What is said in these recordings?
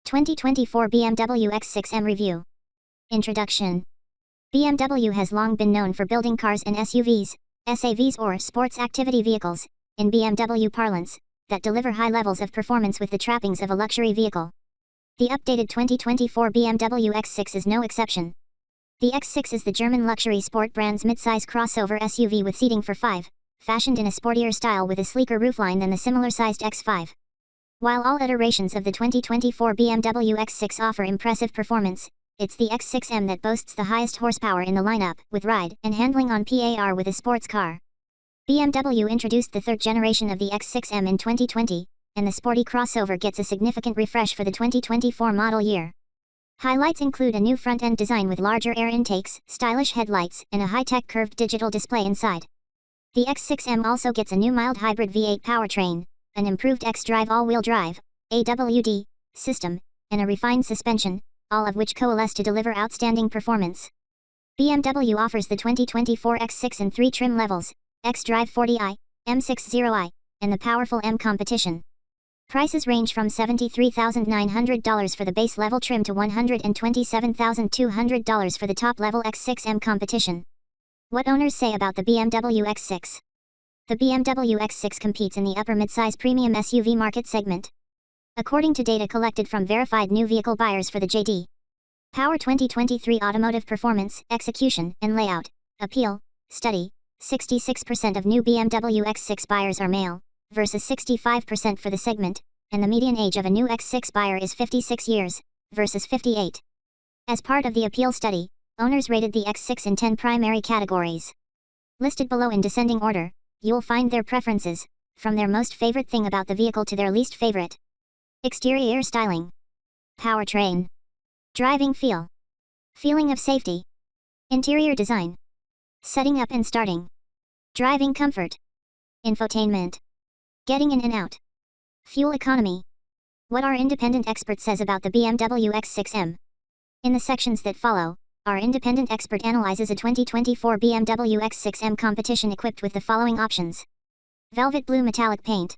2024 BMW X6M Review. Introduction. BMW has long been known for building cars and SUVs, SAVs or sports activity vehicles, in BMW parlance, that deliver high levels of performance with the trappings of a luxury vehicle. The updated 2024 BMW X6 is no exception. The X6 is the German luxury sport brand's midsize crossover SUV with seating for 5, fashioned in a sportier style with a sleeker roofline than the similar-sized X5. While all iterations of the 2024 BMW X6 offer impressive performance, it's the X6M that boasts the highest horsepower in the lineup, with ride and handling on par with a sports car. BMW introduced the third generation of the X6M in 2020, and the sporty crossover gets a significant refresh for the 2024 model year. Highlights include a new front-end design with larger air intakes, stylish headlights, and a high-tech curved digital display inside. The X6M also gets a new mild hybrid V8 powertrain, an improved xDrive all-wheel drive (AWD) system, and a refined suspension, all of which coalesce to deliver outstanding performance. BMW offers the 2024 X6 in 3 trim levels: xDrive 40i, M60i, and the powerful M Competition. Prices range from $73,900 for the base level trim to $127,200 for the top level X6M Competition. What owners say about the BMW X6. The BMW X6 competes in the upper midsize premium SUV market segment. According to data collected from verified new vehicle buyers for the JD Power 2023 Automotive Performance, Execution, and Layout Appeal study, 66% of new BMW X6 buyers are male, versus 65% for the segment, and the median age of a new X6 buyer is 56 years, versus 58. As part of the appeal study, owners rated the X6 in 10 primary categories. Listed below in descending order, you'll find their preferences, from their most favorite thing about the vehicle to their least favorite. Exterior styling, powertrain, driving feel, feeling of safety, interior design, setting up and starting, driving comfort, infotainment, getting in and out, fuel economy. What our independent expert says about the BMW X6M. In the sections that follow, our independent expert analyzes a 2024 BMW X6M Competition equipped with the following options: velvet blue metallic paint,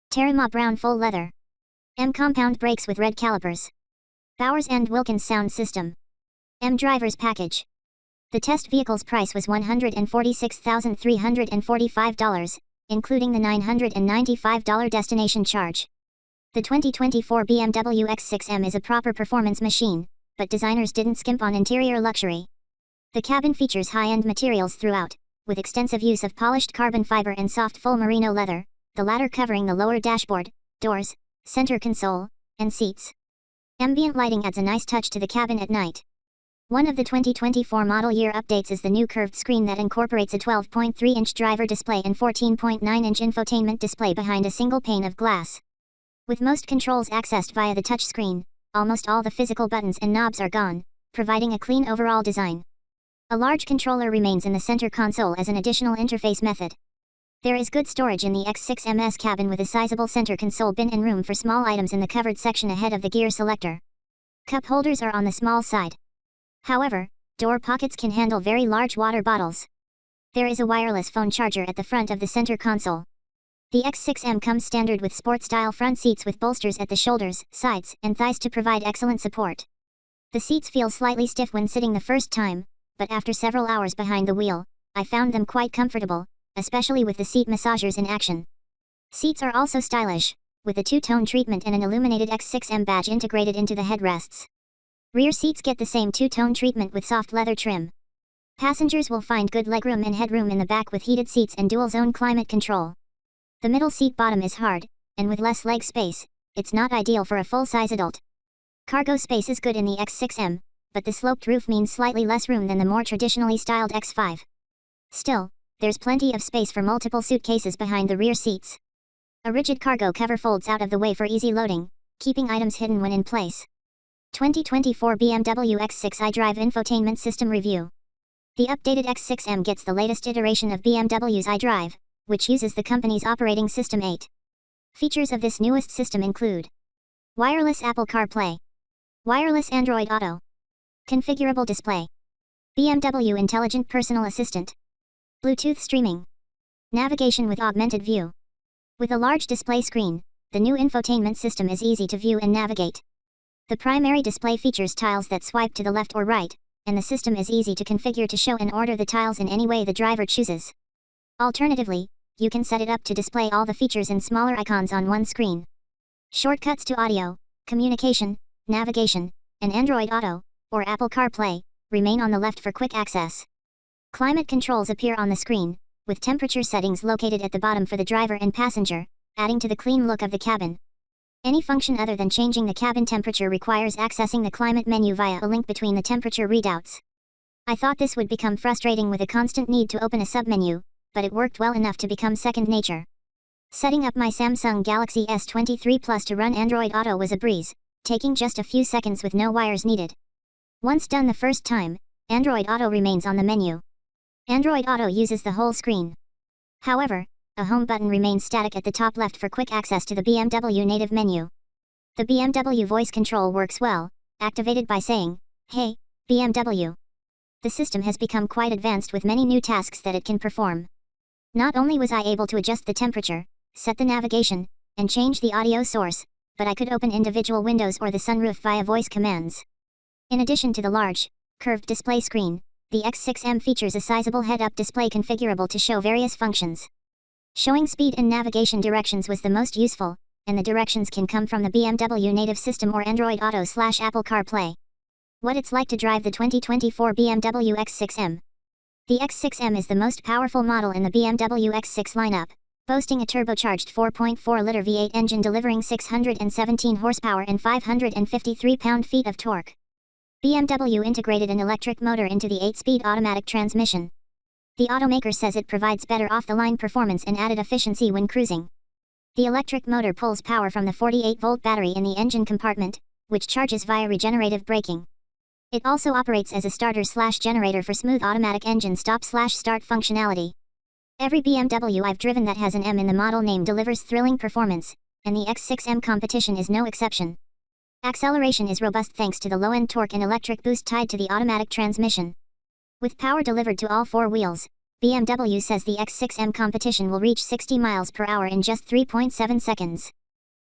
Terima brown full leather, M compound brakes with red calipers, Bowers and Wilkins sound system, M driver's package. The test vehicle's price was $146,345, including the $995 destination charge. The 2024 BMW X6M is a proper performance machine, but designers didn't skimp on interior luxury. The cabin features high-end materials throughout, with extensive use of polished carbon fiber and soft full merino leather, the latter covering the lower dashboard, doors, center console, and seats. Ambient lighting adds a nice touch to the cabin at night. One of the 2024 model year updates is the new curved screen that incorporates a 12.3-inch driver display and 14.9-inch infotainment display behind a single pane of glass. With most controls accessed via the touchscreen, almost all the physical buttons and knobs are gone, providing a clean overall design. A large controller remains in the center console as an additional interface method. There is good storage in the X6MS cabin with a sizable center console bin and room for small items in the covered section ahead of the gear selector. Cup holders are on the small side. However, door pockets can handle very large water bottles. There is a wireless phone charger at the front of the center console. The X6M comes standard with sport-style front seats with bolsters at the shoulders, sides, and thighs to provide excellent support. The seats feel slightly stiff when sitting the first time, but after several hours behind the wheel, I found them quite comfortable, especially with the seat massagers in action. Seats are also stylish, with a two-tone treatment and an illuminated X6M badge integrated into the headrests. Rear seats get the same two-tone treatment with soft leather trim. Passengers will find good legroom and headroom in the back with heated seats and dual-zone climate control. The middle seat bottom is hard, and with less leg space, it's not ideal for a full-size adult. Cargo space is good in the X6M, but the sloped roof means slightly less room than the more traditionally styled X5. Still, there's plenty of space for multiple suitcases behind the rear seats. A rigid cargo cover folds out of the way for easy loading, keeping items hidden when in place. 2024 BMW X6 iDrive Infotainment System Review. The updated X6M gets the latest iteration of BMW's iDrive, which uses the company's operating system 8. Features of this newest system include: wireless Apple CarPlay, wireless Android Auto, configurable display, BMW Intelligent Personal Assistant, Bluetooth streaming, navigation with augmented view. With a large display screen, the new infotainment system is easy to view and navigate. The primary display features tiles that swipe to the left or right, and the system is easy to configure to show and order the tiles in any way the driver chooses. Alternatively, you can set it up to display all the features in smaller icons on one screen. Shortcuts to audio, communication, navigation, and Android Auto, or Apple CarPlay, remain on the left for quick access. Climate controls appear on the screen, with temperature settings located at the bottom for the driver and passenger, adding to the clean look of the cabin. Any function other than changing the cabin temperature requires accessing the climate menu via a link between the temperature readouts. I thought this would become frustrating with a constant need to open a submenu, but it worked well enough to become second nature. Setting up my Samsung Galaxy S23 Plus to run Android Auto was a breeze, taking just a few seconds with no wires needed. Once done the first time, Android Auto remains on the menu. Android Auto uses the whole screen. However, a home button remains static at the top left for quick access to the BMW native menu. The BMW voice control works well, activated by saying, "Hey, BMW." The system has become quite advanced with many new tasks that it can perform. Not only was I able to adjust the temperature, set the navigation, and change the audio source, but I could open individual windows or the sunroof via voice commands. In addition to the large, curved display screen, the X6M features a sizable head-up display configurable to show various functions. Showing speed and navigation directions was the most useful, and the directions can come from the BMW native system or Android Auto/Apple CarPlay. What it's like to drive the 2024 BMW X6M. The X6M is the most powerful model in the BMW X6 lineup, boasting a turbocharged 4.4-liter V8 engine delivering 617 horsepower and 553 pound-feet of torque. BMW integrated an electric motor into the 8-speed automatic transmission. The automaker says it provides better off-the-line performance and added efficiency when cruising. The electric motor pulls power from the 48-volt battery in the engine compartment, which charges via regenerative braking. It also operates as a starter/generator for smooth automatic engine stop/start functionality. Every BMW I've driven that has an M in the model name delivers thrilling performance, and the X6M competition is no exception. Acceleration is robust thanks to the low-end torque and electric boost tied to the automatic transmission. With power delivered to all four wheels, BMW says the X6M competition will reach 60 miles per hour in just 3.7 seconds.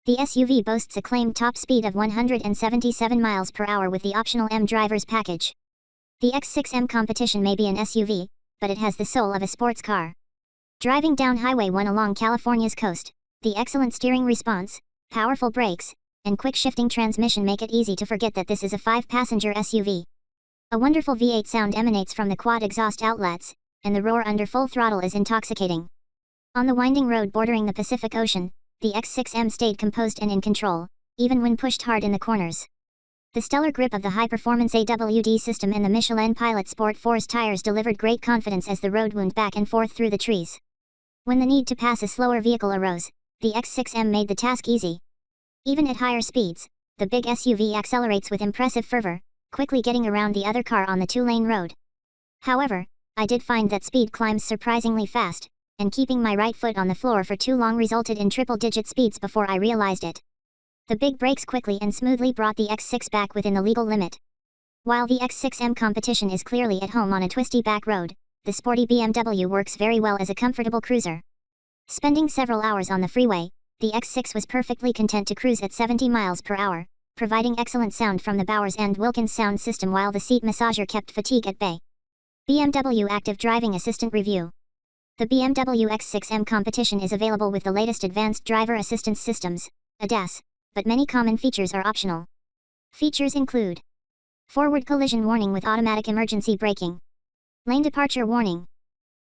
The SUV boasts a claimed top speed of 177 miles per hour with the optional M driver's package. The X6M competition may be an SUV, but it has the soul of a sports car. Driving down Highway 1 along California's coast, the excellent steering response, powerful brakes, and quick shifting transmission make it easy to forget that this is a 5-passenger SUV. A wonderful V8 sound emanates from the quad exhaust outlets, and the roar under full throttle is intoxicating. On the winding road bordering the Pacific Ocean, the X6M stayed composed and in control, even when pushed hard in the corners. The stellar grip of the high-performance AWD system and the Michelin Pilot Sport Force tires delivered great confidence as the road wound back and forth through the trees. When the need to pass a slower vehicle arose, the X6M made the task easy. Even at higher speeds, the big SUV accelerates with impressive fervor, quickly getting around the other car on the 2-lane road. However, I did find that speed climbs surprisingly fast, and keeping my right foot on the floor for too long resulted in triple-digit speeds before I realized it. The big brakes quickly and smoothly brought the X6 back within the legal limit. While the X6M competition is clearly at home on a twisty back road, the sporty BMW works very well as a comfortable cruiser. Spending several hours on the freeway, the X6 was perfectly content to cruise at 70 miles per hour, providing excellent sound from the Bowers and Wilkins sound system while the seat massager kept fatigue at bay. BMW Active Driving Assistant Review. The BMW X6M competition is available with the latest advanced driver assistance systems, ADAS, but many common features are optional. Features include forward collision warning with automatic emergency braking, lane departure warning,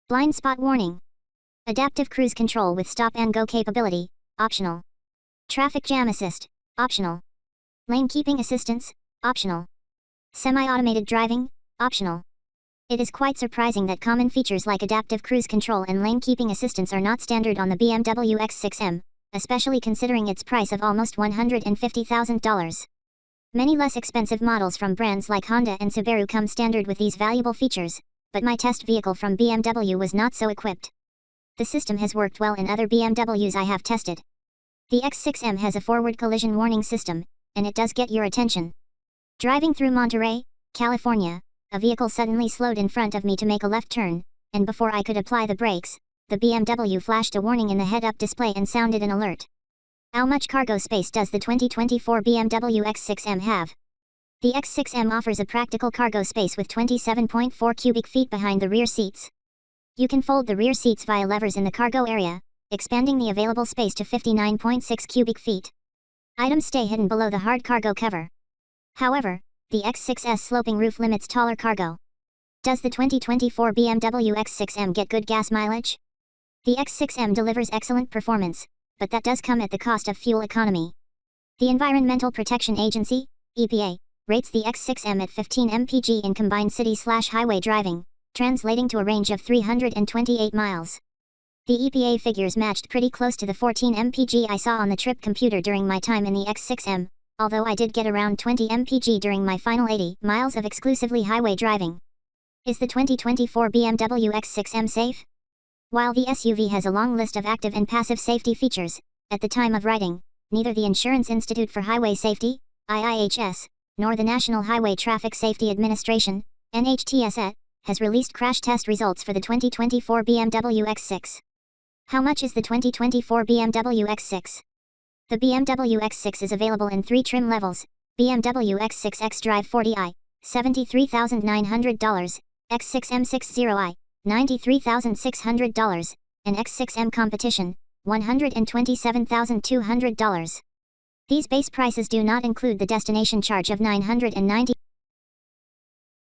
blind spot warning, adaptive cruise control with stop and go capability, optional, traffic jam assist, optional, lane keeping assistance, optional, semi-automated driving, optional. It is quite surprising that common features like adaptive cruise control and lane keeping assistance are not standard on the BMW X6M, especially considering its price of almost $150,000. Many less expensive models from brands like Honda and Subaru come standard with these valuable features, but my test vehicle from BMW was not so equipped. The system has worked well in other BMWs I have tested. The X6M has a forward collision warning system, and it does get your attention. Driving through Monterey, California, a vehicle suddenly slowed in front of me to make a left turn, and before I could apply the brakes, the BMW flashed a warning in the head-up display and sounded an alert. How much cargo space does the 2024 BMW X6M have? The X6M offers a practical cargo space with 27.4 cubic feet behind the rear seats. You can fold the rear seats via levers in the cargo area, expanding the available space to 59.6 cubic feet. Items stay hidden below the hard cargo cover. However, the X6's sloping roof limits taller cargo. Does the 2024 BMW X6M get good gas mileage? The X6M delivers excellent performance, but that does come at the cost of fuel economy. The Environmental Protection Agency, EPA, rates the X6M at 15 mpg in combined city/highway driving, translating to a range of 328 miles. The EPA figures matched pretty close to the 14 mpg I saw on the trip computer during my time in the X6M, although I did get around 20 mpg during my final 80 miles of exclusively highway driving. Is the 2024 BMW X6M safe? While the SUV has a long list of active and passive safety features, at the time of writing, neither the Insurance Institute for Highway Safety, IIHS, nor the National Highway Traffic Safety Administration, NHTSA, has released crash test results for the 2024 BMW X6. How much is the 2024 BMW X6? The BMW X6 is available in 3 trim levels: BMW X6 xDrive 40i, $73,900, X6M60i, $93,600, and X6M Competition, $127,200. These base prices do not include the destination charge of $990.